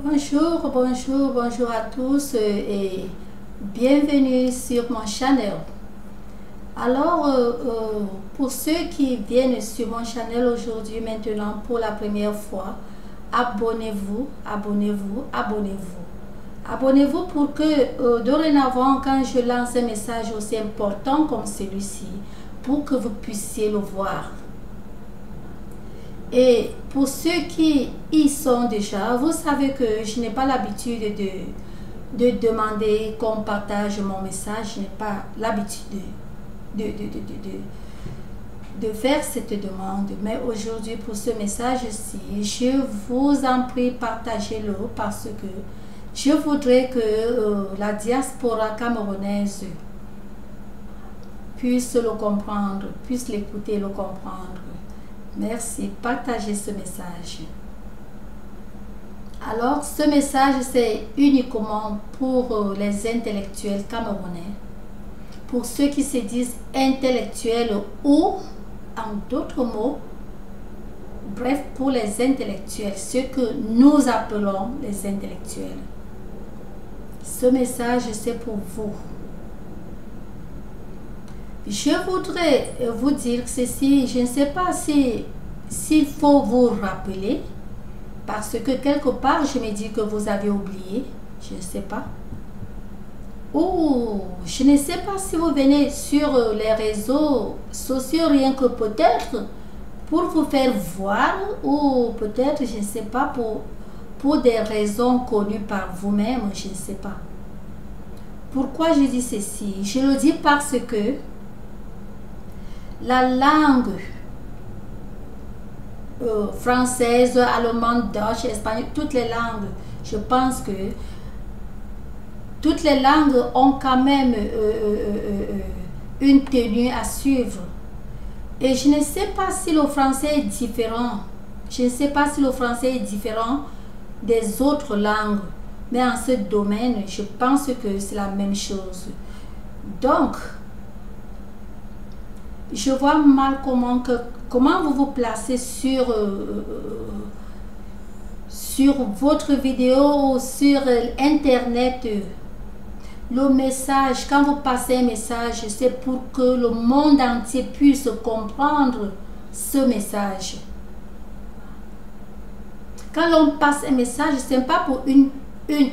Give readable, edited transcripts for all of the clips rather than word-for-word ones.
Bonjour, bonjour, bonjour à tous et bienvenue sur mon channel. Alors, pour ceux qui viennent sur mon channel aujourd'hui maintenant pour la première fois, abonnez-vous, abonnez-vous, abonnez-vous. Abonnez-vous pour que dorénavant, quand je lance un message aussi important comme celui-ci, pour que vous puissiez le voir. Et pour ceux qui y sont déjà, vous savez que je n'ai pas l'habitude de demander qu'on partage mon message. Je n'ai pas l'habitude de faire cette demande. Mais aujourd'hui, pour ce message-ci, je vous en prie, partagez-le parce que je voudrais que la diaspora camerounaise puisse le comprendre, puisse l'écouter et le comprendre. Merci, partagez ce message. Alors, ce message, c'est uniquement pour les intellectuels camerounais, pour ceux qui se disent intellectuels ou, en d'autres mots, bref, pour les intellectuels, ceux que nous appelons les intellectuels. Ce message, c'est pour vous. Je voudrais vous dire ceci, je ne sais pas s'il faut vous rappeler, parce que quelque part je me dis que vous avez oublié, je ne sais pas. Ou je ne sais pas si vous venez sur les réseaux sociaux rien que peut-être pour vous faire voir, ou peut-être, je ne sais pas, pour des raisons connues par vous-même, je ne sais pas. Pourquoi je dis ceci? Je le dis parce que la langue française, allemande, deutsch, espagnol, toutes les langues, je pense que toutes les langues ont quand même une tenue à suivre. Et je ne sais pas si le français est différent. Je ne sais pas si le français est différent des autres langues. Mais en ce domaine, je pense que c'est la même chose. Donc, je vois mal comment vous vous placez sur votre vidéo ou sur internet. Le message, quand vous passez un message, c'est pour que le monde entier puisse comprendre ce message. Quand l'on passe un message, ce n'est pas pour une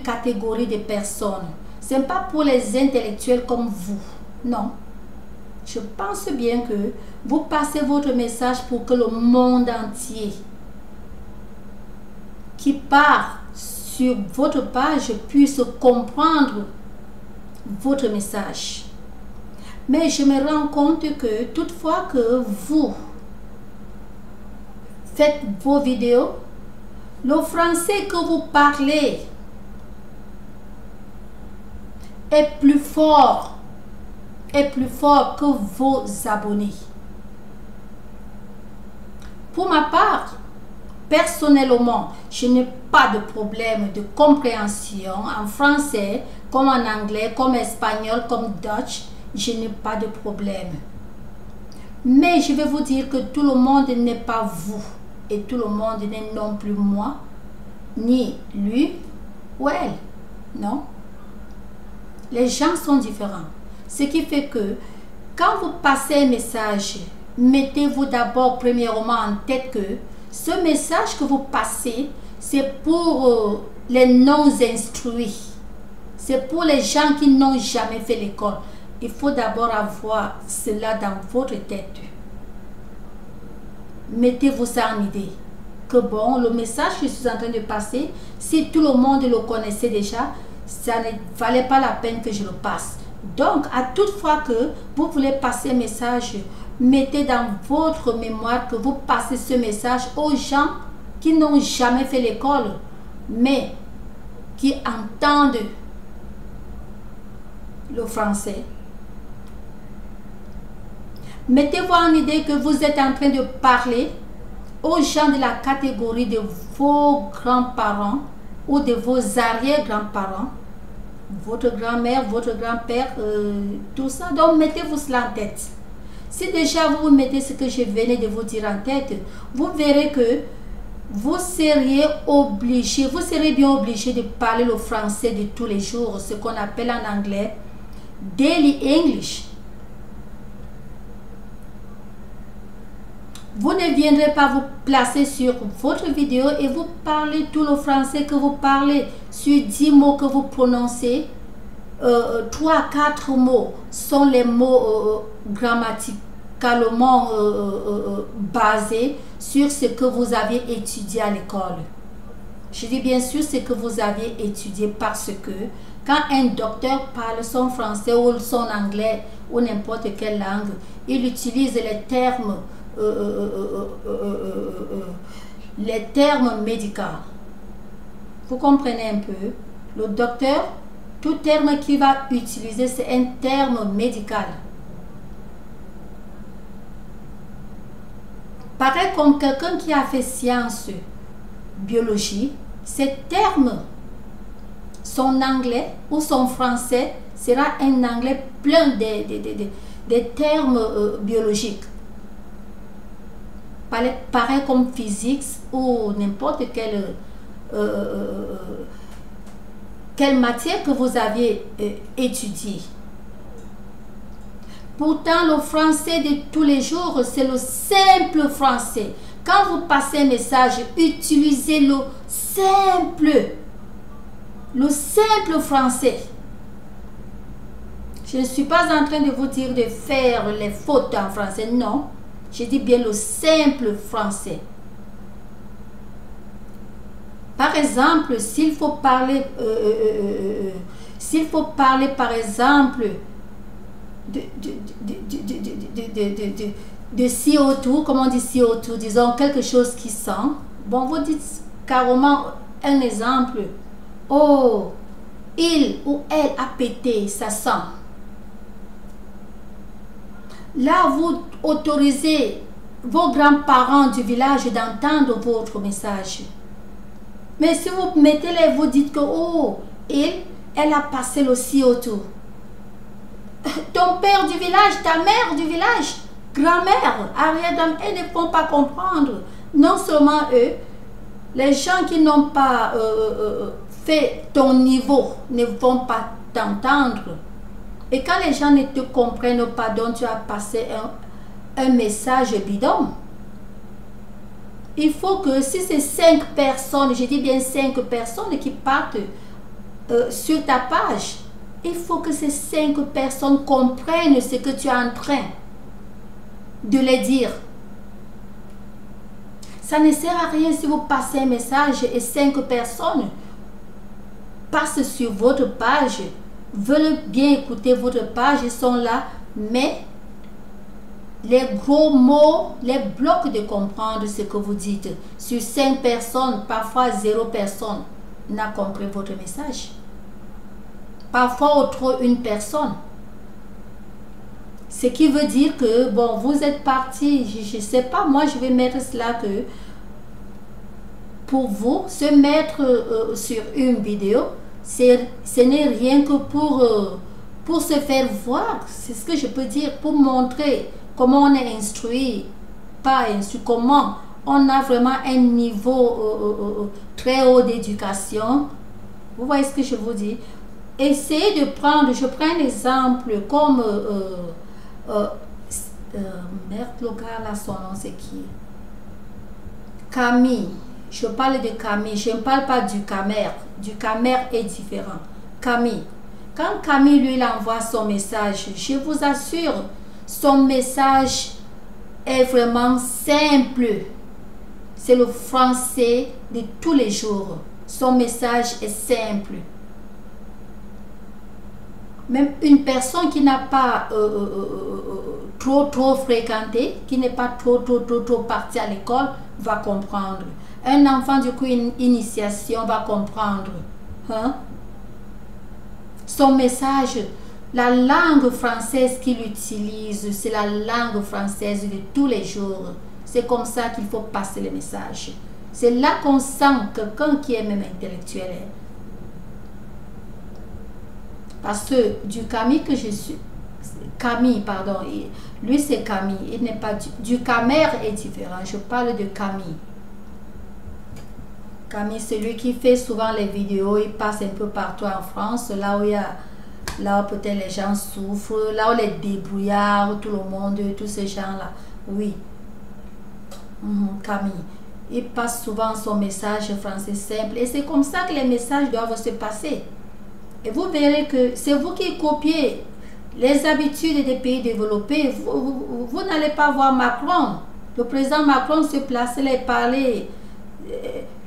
catégorie de personnes. Ce n'est pas pour les intellectuels comme vous. Non. Je pense bien que vous passez votre message pour que le monde entier qui part sur votre page puisse comprendre votre message. Mais je me rends compte que toutefois que vous faites vos vidéos, le français que vous parlez est plus fort que vos abonnés. Pour ma part, personnellement, je n'ai pas de problème de compréhension en français, comme en anglais, comme espagnol, comme Dutch. Je n'ai pas de problème. Mais je vais vous dire que tout le monde n'est pas vous. Et tout le monde n'est non plus moi, ni lui ou elle. Non. Les gens sont différents. Ce qui fait que quand vous passez un message, mettez-vous d'abord premièrement en tête que ce message que vous passez, c'est pour les non-instruits. C'est pour les gens qui n'ont jamais fait l'école. Il faut d'abord avoir cela dans votre tête. Mettez-vous ça en idée. Que bon, le message que je suis en train de passer, si tout le monde le connaissait déjà, ça ne valait pas la peine que je le passe. Donc, à toute fois que vous voulez passer un message, mettez dans votre mémoire que vous passez ce message aux gens qui n'ont jamais fait l'école, mais qui entendent le français. Mettez-vous en idée que vous êtes en train de parler aux gens de la catégorie de vos grands-parents ou de vos arrière-grands-parents, votre grand-mère, votre grand-père, tout ça. Donc, mettez-vous cela en tête. Si déjà vous mettez ce que je venais de vous dire en tête, vous verrez que vous seriez bien obligé de parler le français de tous les jours, ce qu'on appelle en anglais daily English. Vous ne viendrez pas vous placer sur votre vidéo et vous parler tout le français que vous parlez. Sur 10 mots que vous prononcez, 3-4 mots sont les mots grammaticalement basés sur ce que vous avez étudié à l'école. Je dis bien sûr ce que vous avez étudié, parce que quand un docteur parle son français ou son anglais ou n'importe quelle langue, il utilise les termes médicaux. Vous comprenez un peu? Le docteur, tout terme qu'il va utiliser, c'est un terme médical. Pareil comme quelqu'un qui a fait science, biologie, ces termes, son anglais ou son français sera un anglais plein de termes biologiques. Pareil comme physique ou n'importe quelle matière que vous aviez étudiée. Pourtant, le français de tous les jours, c'est le simple français. Quand vous passez un message, utilisez le simple français. Je ne suis pas en train de vous dire de faire les fautes en français, non. Je dis bien le simple français. Par exemple, s'il faut parler par exemple de CO2, comment on dit CO2, disons quelque chose qui sent. Bon, vous dites carrément un exemple. Oh, il ou elle a pété, ça sent. Là, vous autorisez vos grands-parents du village d'entendre votre message. Mais si vous mettez les, vous dites que, oh, elle a passé le CO2. Ton père du village, ta mère du village, grand-mère, arrière-grand-mère, elles ne vont pas comprendre. Non seulement eux, les gens qui n'ont pas fait ton niveau ne vont pas t'entendre. Et quand les gens ne te comprennent pas, donc tu as passé un message bidon. Il faut que si c'est 5 personnes, je dis bien 5 personnes qui partent sur ta page, il faut que ces 5 personnes comprennent ce que tu es en train de les dire. Ça ne sert à rien si vous passez un message et 5 personnes passent sur votre page, veulent bien écouter votre page, ils sont là, mais les gros mots les bloquent de comprendre ce que vous dites. Sur 5 personnes, parfois 0 personne n'a compris votre message. Parfois au trop une personne. Ce qui veut dire que, bon, vous êtes parti, je ne sais pas, moi je vais mettre cela que pour vous, se mettre sur une vidéo, ce n'est rien que pour se faire voir, c'est ce que je peux dire, pour montrer comment on est instruit, pas instruit, comment on a vraiment un niveau très haut d'éducation. Vous voyez ce que je vous dis? Essayez de prendre, je prends un exemple comme, merde, le gars là, son nom c'est qui? Camille. Je parle de Camille, je ne parle pas du Camer. Du Camer est différent. Camille. Quand Camille lui envoie son message, je vous assure, son message est vraiment simple. C'est le français de tous les jours. Son message est simple. Même une personne qui n'a pas trop fréquenté, qui n'est pas trop parti à l'école, va comprendre. Un enfant du coup, une initiation va comprendre. Hein? Son message, la langue française qu'il utilise, c'est la langue française de tous les jours. C'est comme ça qu'il faut passer le message. C'est là qu'on sent quelqu'un qui est même intellectuel. Parce que du Camille que je suis, Camille, pardon, lui c'est Camille, il n'est pas du Camer est différent, je parle de Camille. Camille, celui qui fait souvent les vidéos, il passe un peu partout en France, là où il y a, là où peut-être les gens souffrent, là où les débrouillards, tout le monde, tous ces gens-là. Oui. Camille. Il passe souvent son message français simple. Et c'est comme ça que les messages doivent se passer. Et vous verrez que c'est vous qui copiez les habitudes des pays développés. Vous n'allez pas voir Macron. Le président Macron se placer là et parler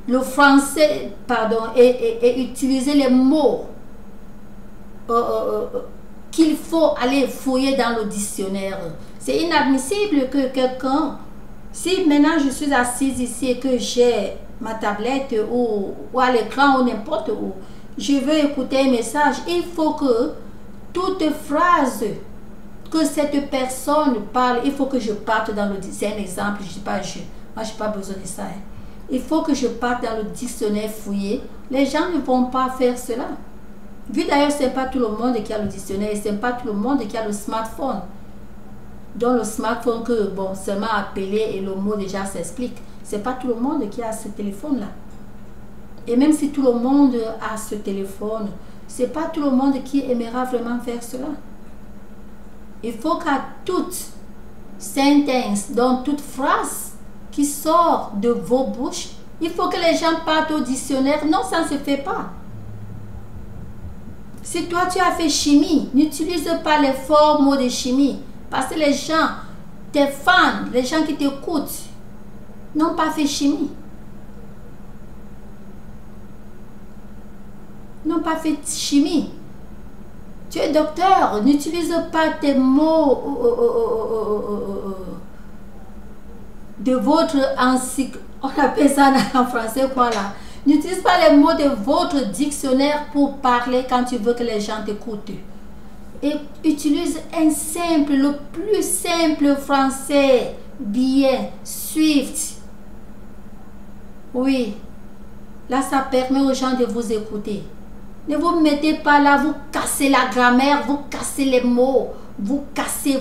le français, pardon, et utiliser les mots qu'il faut aller fouiller dans le dictionnaire. C'est inadmissible que quelqu'un, si maintenant je suis assise ici et que j'ai ma tablette ou à l'écran ou n'importe où, je veux écouter un message, il faut que toute phrase que cette personne parle, il faut que je parte dans le dictionnaire. C'est un exemple, je ne dis pas je. Moi, je n'ai pas besoin de ça. Hein. Il faut que je parte dans le dictionnaire fouiller. Les gens ne vont pas faire cela. Vu d'ailleurs, ce n'est pas tout le monde qui a le dictionnaire, ce n'est pas tout le monde qui a le smartphone. Donc le smartphone que, bon, seulement appelé et le mot déjà s'explique. Ce n'est pas tout le monde qui a ce téléphone-là. Et même si tout le monde a ce téléphone, ce n'est pas tout le monde qui aimera vraiment faire cela. Il faut qu'à toute sentence, donc toute phrase qui sort de vos bouches, il faut que les gens partent au dictionnaire. Non, ça ne se fait pas. Si toi tu as fait chimie, n'utilise pas les forts mots de chimie. Parce que les gens, tes fans, les gens qui t'écoutent, n'ont pas fait chimie. N'ont pas fait chimie. Tu es docteur, n'utilise pas tes mots de votre encyclopédie. On appelle ça en français quoi là? N'utilise pas les mots de votre dictionnaire pour parler quand tu veux que les gens t'écoutent. Et utilise un simple, le plus simple français, bien, Swift. Oui. Là, ça permet aux gens de vous écouter. Ne vous mettez pas là, vous cassez la grammaire, vous cassez les mots, vous cassez.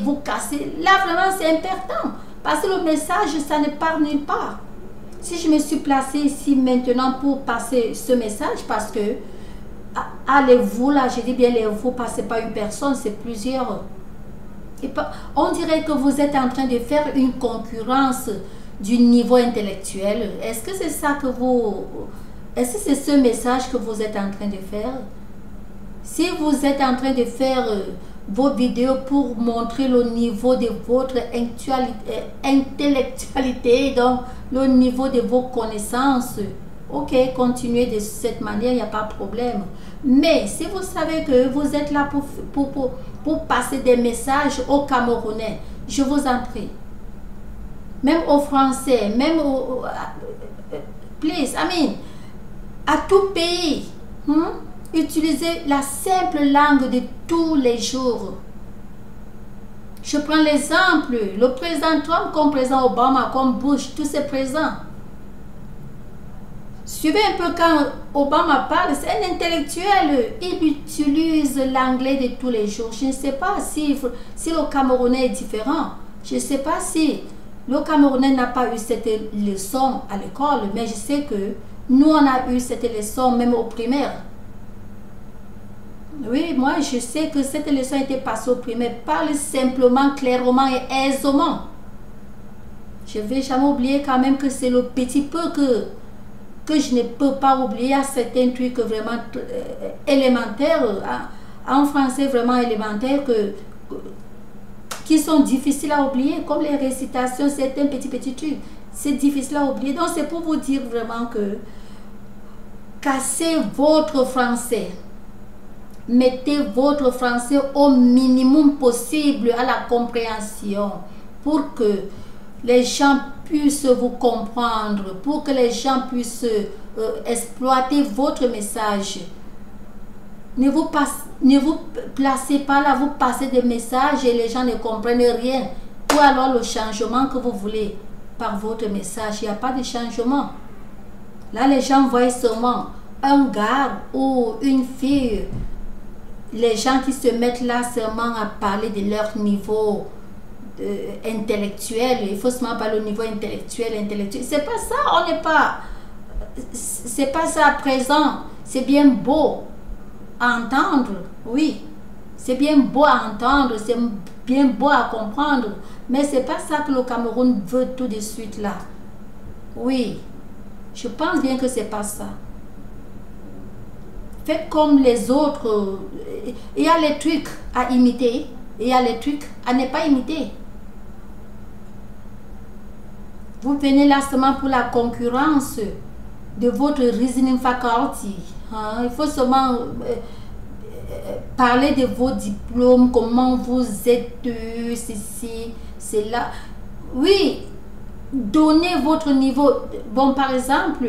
Là, vraiment, c'est important. Parce que le message, ça ne part nulle part. Si je me suis placée ici maintenant pour passer ce message, parce que allez-vous, là, je dis bien les vous, parce que ce n'est pas une personne, c'est plusieurs. Et on dirait que vous êtes en train de faire une concurrence du niveau intellectuel. Est-ce que c'est ça que vous... Est-ce que c'est ce message que vous êtes en train de faire? Si vous êtes en train de faire vos vidéos pour montrer le niveau de votre intellectualité, donc le niveau de vos connaissances, ok, continuez de cette manière, il n'y a pas de problème. Mais si vous savez que vous êtes là pour passer des messages aux Camerounais, je vous en prie, même aux Français, même aux... please, I mean, à tout pays, utilisez la simple langue de tous les jours. Je prends l'exemple, le président Trump comme président Obama, comme Bush, tous ces présidents. Suivez un peu quand Obama parle, c'est un intellectuel, il utilise l'anglais de tous les jours. Je ne sais pas si le Camerounais est différent. Je ne sais pas si le Camerounais n'a pas eu cette leçon à l'école, mais je sais que nous, on a eu cette leçon même au primaire. Oui, moi, je sais que cette leçon a été passée au primaire. Parle simplement, clairement et aisément. Je ne vais jamais oublier quand même que c'est le petit peu que je ne peux pas oublier à certains trucs vraiment élémentaires, en français vraiment élémentaires, qui sont difficiles à oublier, comme les récitations, certains petits trucs. C'est difficile à oublier. Donc, c'est pour vous dire vraiment que cassez votre français. Mettez votre français au minimum possible à la compréhension pour que les gens puissent vous comprendre, pour que les gens puissent exploiter votre message. Ne vous placez pas là, vous passez des messages et les gens ne comprennent rien. Ou alors le changement que vous voulez par votre message, il n'y a pas de changement. Là, les gens voient seulement un gars ou une fille. Les gens qui se mettent là seulement à parler de leur niveau intellectuel, il faut seulement parler au niveau intellectuel. C'est pas ça, on n'est pas c'est pas ça à présent. C'est bien beau à entendre, oui. C'est bien beau à entendre, c'est bien beau à comprendre. Mais c'est pas ça que le Cameroun veut tout de suite là. Oui, je pense bien que c'est pas ça. Faites comme les autres. Il y a les trucs à imiter, et il y a les trucs à ne pas imiter. Vous venez là seulement pour la concurrence de votre reasoning faculty. Hein? Il faut seulement parler de vos diplômes, comment vous êtes, ceci, cela. Oui, donnez votre niveau. Bon, par exemple,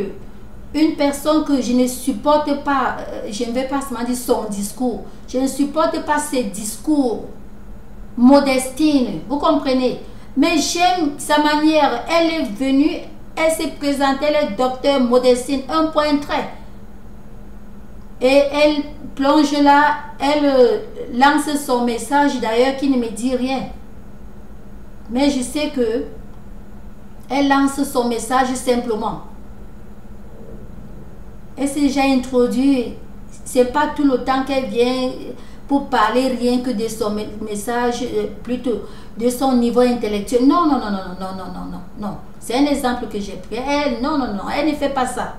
une personne que je ne supporte pas, je ne vais pas seulement dire son discours, je ne supporte pas ses discours modestines, vous comprenez? Mais j'aime sa manière. Elle est venue, elle s'est présentée, elle est docteur Modestine, un point trait. Et elle plonge là, elle lance son message d'ailleurs qui ne me dit rien. Mais je sais que elle lance son message simplement. Elle s'est déjà introduite. C'est pas tout le temps qu'elle vient pour parler rien que de son message, plutôt de son niveau intellectuel. Non, non, non, non, non, non, non, non, non. C'est un exemple que j'ai pris. Elle, non, non, non, elle ne fait pas ça.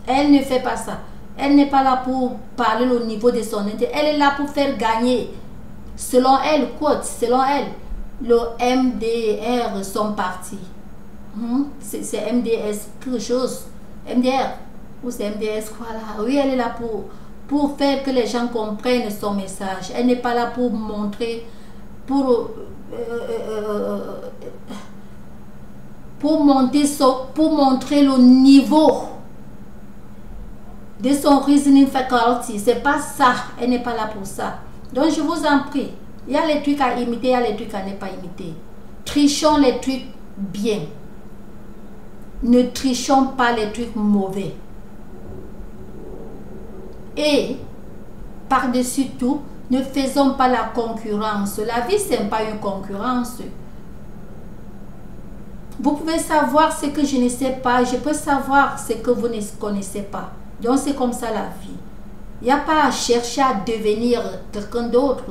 Elle ne fait pas ça. Elle n'est pas là pour parler au niveau de son intérêt. Elle est là pour faire gagner, selon elle, quote, selon elle, le MDR, son parti. C'est MDS, quelque chose. MDR, ou c'est MDS quoi là? Oui, elle est là pour faire que les gens comprennent son message. Elle n'est pas là pour montrer, pour montrer le niveau de son reasoning faculty. C'est pas ça. Elle n'est pas là pour ça. Donc je vous en prie, il y a les trucs à imiter, il y a les trucs à ne pas imiter. Trichons les trucs bien. Ne trichons pas les trucs mauvais. Et par-dessus tout, ne faisons pas la concurrence. La vie, ce n'est pas une concurrence. Vous pouvez savoir ce que je ne sais pas. Je peux savoir ce que vous ne connaissez pas. Donc, c'est comme ça la vie. Il n'y a pas à chercher à devenir quelqu'un d'autre.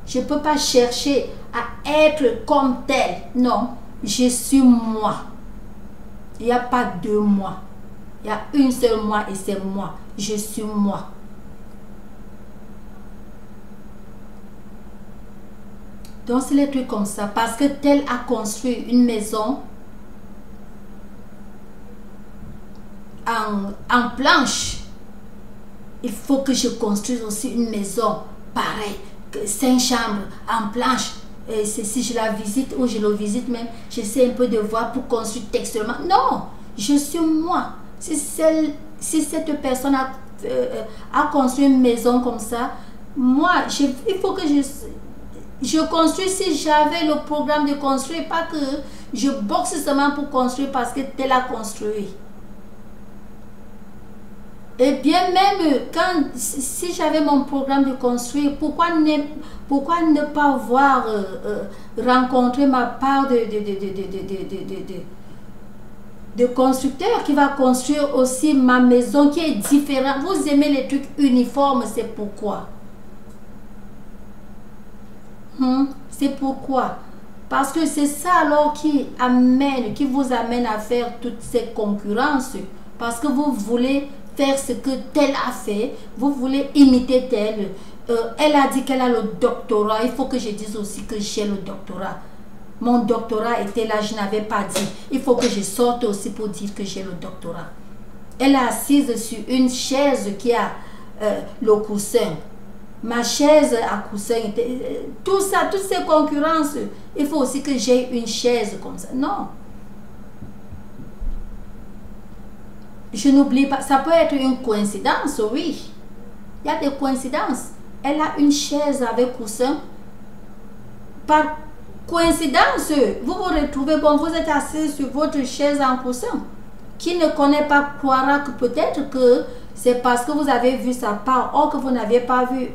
Je ne peux pas chercher à être comme tel. Non, je suis moi. Il n'y a pas deux moi. Il y a une seule moi et c'est moi. Je suis moi. Donc, c'est les trucs comme ça. Parce que tel a construit une maison en planche. Il faut que je construise aussi une maison pareille, 5 chambres en planche. Et si je la visite ou je le visite même, j'essaie un peu de voir pour construire textuellement. Non, je suis moi. Si cette personne a construit une maison comme ça, moi, il faut que je construis. Si j'avais le programme de construire, pas que je boxe seulement pour construire parce que tel a construit. Et bien même, si j'avais mon programme de construire, pourquoi ne pas voir rencontrer ma part de constructeur qui va construire aussi ma maison qui est différente. Vous aimez les trucs uniformes, c'est pourquoi. C'est pourquoi. Parce que c'est ça alors qui vous amène à faire toutes ces concurrences. Parce que vous voulez faire ce que tel a fait, vous voulez imiter tel. Elle a dit qu'elle a le doctorat, il faut que je dise aussi que j'ai le doctorat. Mon doctorat était là, je n'avais pas dit. Il faut que je sorte aussi pour dire que j'ai le doctorat. Elle est assise sur une chaise qui a le coussin. Ma chaise à coussin, tout ça, toutes ces concurrences, il faut aussi que j'ai une chaise comme ça. Non. Je n'oublie pas, ça peut être une coïncidence, oui. Il y a des coïncidences. Elle a une chaise avec coussin. Par coïncidence, vous vous retrouvez, bon, vous êtes assis sur votre chaise en coussin. Qui ne connaît pas croira que peut-être que c'est parce que vous avez vu sa part, or que vous n'avez pas vu.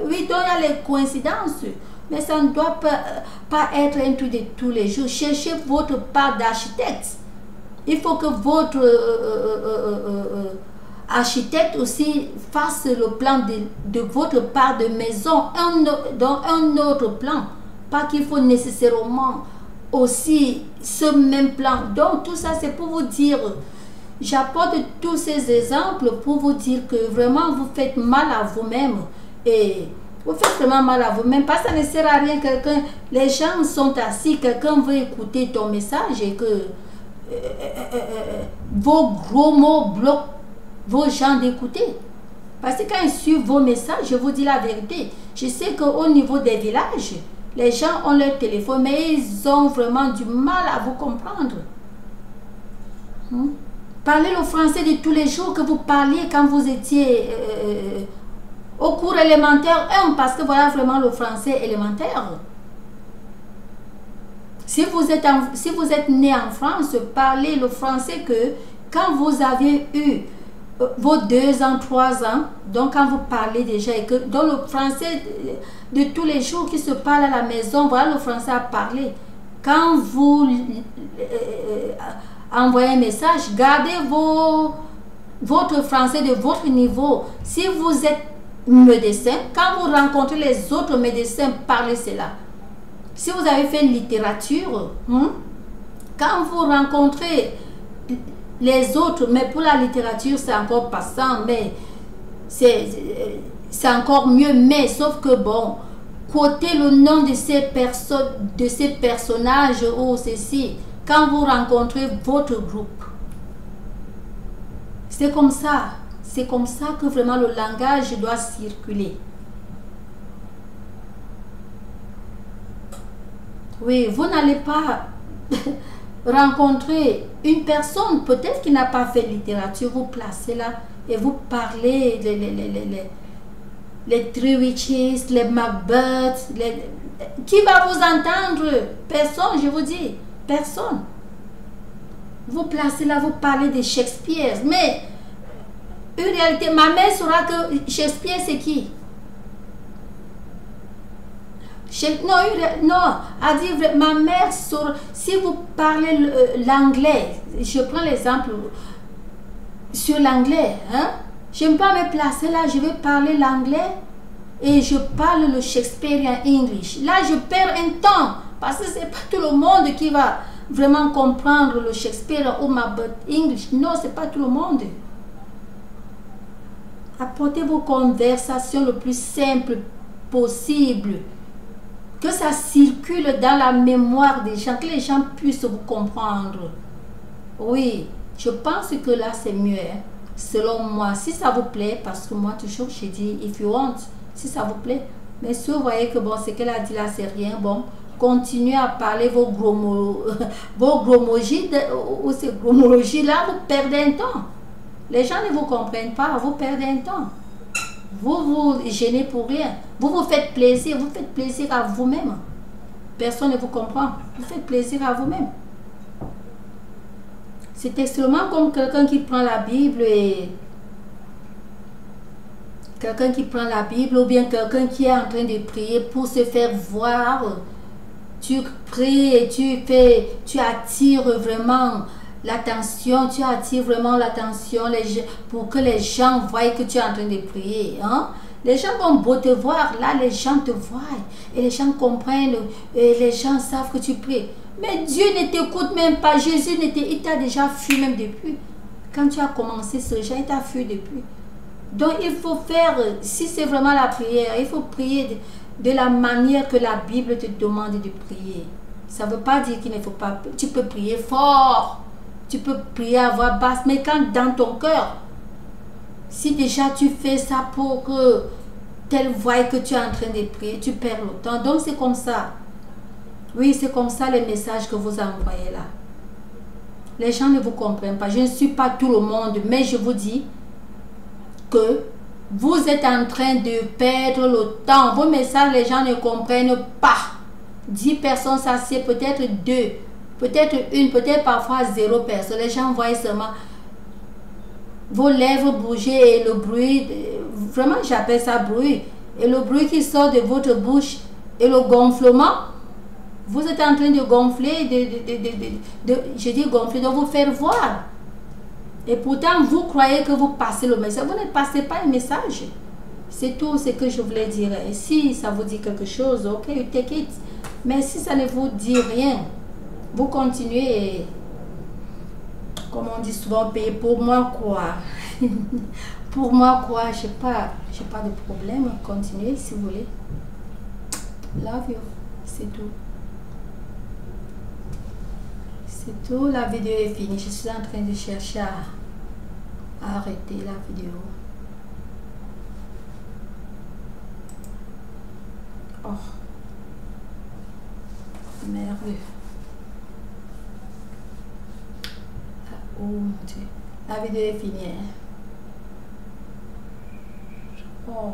Oui, donc il y a les coïncidences. Mais ça ne doit pas être un truc de tous les jours. Cherchez votre part d'architecte. Il faut que votre architecte aussi fasse le plan de votre part de maison dans un autre plan. Pas qu'il faut nécessairement aussi ce même plan. Donc tout ça c'est pour vous dire, j'apporte tous ces exemples pour vous dire que vraiment vous faites mal à vous-même. Et vous faites vraiment mal à vous-même parce que ça ne sert à rien. Les gens sont assis, quelqu'un veut écouter ton message et que vos gros mots bloquent vos gens d'écouter. Parce que quand ils suivent vos messages, je vous dis la vérité, je sais qu'au niveau des villages, les gens ont leur téléphone, mais ils ont vraiment du mal à vous comprendre. Parlez le français de tous les jours que vous parliez quand vous étiez au cours élémentaire 1, parce que voilà vraiment le français élémentaire. Si vous êtes né en France, parlez le français que quand vous avez eu vos 2 ans, 3 ans, donc quand vous parlez déjà, et que dans le français de tous les jours qui se parle à la maison, voilà le français à parler. Quand vous envoyez un message, gardez votre français de votre niveau. Si vous êtes médecin, quand vous rencontrez les autres médecins, parlez cela. Si vous avez fait littérature, quand vous rencontrez les autres, mais pour la littérature c'est encore passant, mais c'est encore mieux, mais sauf que bon, côté le nom de ces personnes, de ces personnages ou ceci, quand vous rencontrez votre groupe, c'est comme ça que vraiment le langage doit circuler. Oui, vous n'allez pas rencontrer une personne peut-être qui n'a pas fait littérature, vous placez là et vous parlez les Three Witches, les Macbeth, qui va vous entendre? Personne, je vous dis, personne. Vous placez là, vous parlez de Shakespeare, mais en réalité, ma mère saura que Shakespeare c'est qui? Non, à dire ma mère, si vous parlez l'anglais, je prends l'exemple sur l'anglais, je ne peux pas me placer là, je vais parler l'anglais et je parle le Shakespearean English. Là, je perds un temps parce que c'est pas tout le monde qui va vraiment comprendre le Shakespeare ou Macbeth English. Non, c'est pas tout le monde. Apportez vos conversations le plus simple possible. Que ça circule dans la mémoire des gens, que les gens puissent vous comprendre. Oui, je pense que là c'est mieux, selon moi, si ça vous plaît, parce que moi toujours j'ai dit, if you want, si ça vous plaît. Mais si vous voyez que bon, ce qu'elle a dit là c'est rien, bon, continuez à parler vos gromologies ou ces gromologies là, vous perdez un temps. Les gens ne vous comprennent pas, vous perdez un temps. Vous vous gênez pour rien. Vous vous faites plaisir à vous-même. Personne ne vous comprend. Vous faites plaisir à vous-même. C'est extrêmement comme quelqu'un qui prend la Bible et ou bien quelqu'un qui est en train de prier pour se faire voir. Tu pries et tu attires vraiment l'attention, tu attires vraiment l'attention pour que les gens voient que tu es en train de prier. Les gens vont beau te voir, là les gens te voient et les gens comprennent et les gens savent que tu pries. Mais Dieu ne t'écoute même pas, Jésus il t'a déjà fui même depuis. Quand tu as commencé ce genre, il t'a fui depuis. Donc il faut faire, si c'est vraiment la prière, il faut prier de la manière que la Bible te demande de prier. Ça ne veut pas dire qu'il ne faut pas, tu peux prier fort. Tu peux prier à voix basse, mais quand dans ton cœur, si déjà tu fais ça pour que tel voie que tu es en train de prier, tu perds le temps. Donc c'est comme ça. Oui, c'est comme ça les messages que vous envoyez là. Les gens ne vous comprennent pas. Je ne suis pas tout le monde, mais je vous dis que vous êtes en train de perdre le temps. Vos messages, les gens ne comprennent pas. 10 personnes, ça c'est peut-être 2. Peut-être une, peut-être parfois 0 personne. Les gens voient seulement vos lèvres bouger et le bruit, vraiment j'appelle ça bruit, et le bruit qui sort de votre bouche et le gonflement, Vous êtes en train de gonfler, je dis gonfler, de vous faire voir. Et pourtant, vous croyez que vous passez le message. Vous ne passez pas un message. C'est tout ce que je voulais dire. Et si ça vous dit quelque chose, ok, you take it. Mais si ça ne vous dit rien, vous continuez, comme on dit souvent, payer pour moi quoi. Pour moi quoi, je n'ai pas de problème. Continuez si vous voulez. Love you. C'est tout. C'est tout. La vidéo est finie. Je suis en train de chercher à arrêter la vidéo. Oh. Merveilleux. Oh mon Dieu. La vidéo est finie. Oh.